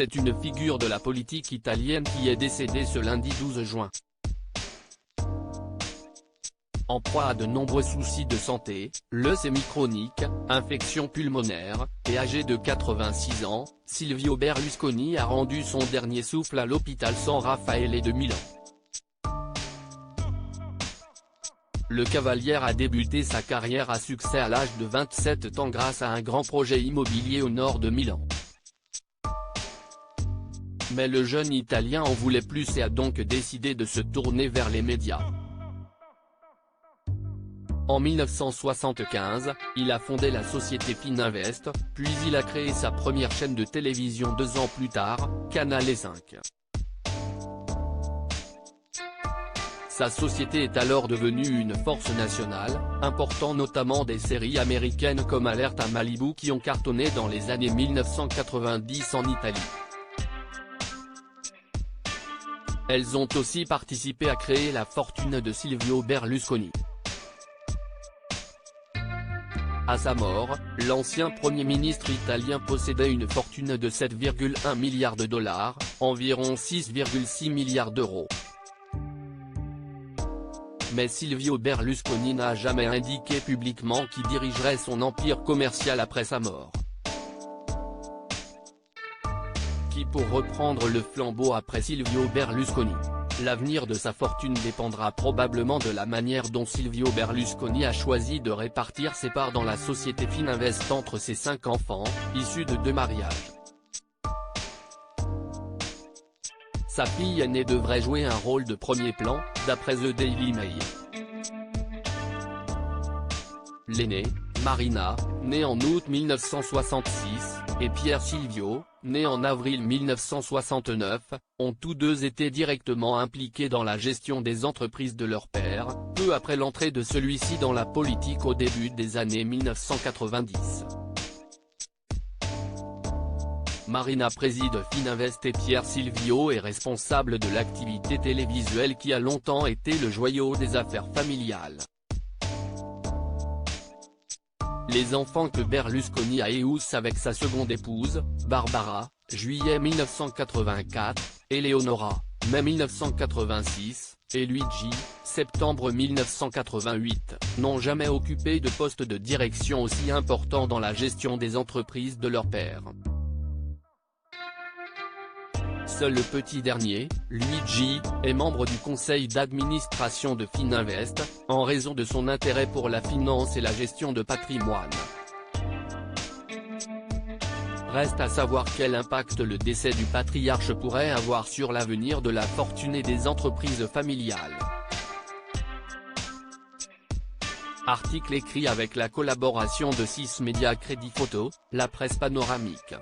C'est une figure de la politique italienne qui est décédée ce lundi 12 juin. En proie à de nombreux soucis de santé, leucémie chronique, infection pulmonaire, et âgé de 86 ans, Silvio Berlusconi a rendu son dernier souffle à l'hôpital San Raffaele de Milan. Le Cavaliere a débuté sa carrière à succès à l'âge de 27 ans grâce à un grand projet immobilier au nord de Milan. Mais le jeune Italien en voulait plus et a donc décidé de se tourner vers les médias. En 1975, il a fondé la société Fininvest, puis il a créé sa première chaîne de télévision 2 ans plus tard, Canale 5. Sa société est alors devenue une force nationale, important notamment des séries américaines comme Alerte à Malibu qui ont cartonné dans les années 1990 en Italie. Elles ont aussi participé à créer la fortune de Silvio Berlusconi. À sa mort, l'ancien Premier ministre italien possédait une fortune de 7,1 milliards de dollars, environ 6,6 milliards d'euros. Mais Silvio Berlusconi n'a jamais indiqué publiquement qui dirigerait son empire commercial après sa mort. Qui pour reprendre le flambeau après Silvio Berlusconi? L'avenir de sa fortune dépendra probablement de la manière dont Silvio Berlusconi a choisi de répartir ses parts dans la société Fininvest entre ses 5 enfants, issus de 2 mariages. Sa fille aînée devrait jouer un rôle de premier plan, d'après The Daily Mail. L'aînée, Marina, née en août 1966, et Pierre Silvio, né en avril 1969, ont tous deux été directement impliqués dans la gestion des entreprises de leur père, peu après l'entrée de celui-ci dans la politique au début des années 1990. Marina préside Fininvest et Pierre Silvio est responsable de l'activité télévisuelle qui a longtemps été le joyau des affaires familiales. Les enfants que Berlusconi a eus avec sa seconde épouse, Barbara, juillet 1984, Eleonora, mai 1986, et Luigi, septembre 1988, n'ont jamais occupé de poste de direction aussi important dans la gestion des entreprises de leur père. Seul le petit dernier, Luigi, est membre du conseil d'administration de Fininvest, en raison de son intérêt pour la finance et la gestion de patrimoine. Reste à savoir quel impact le décès du patriarche pourrait avoir sur l'avenir de la fortune et des entreprises familiales. Article écrit avec la collaboration de 6 médias Crédit Photo, la presse panoramique.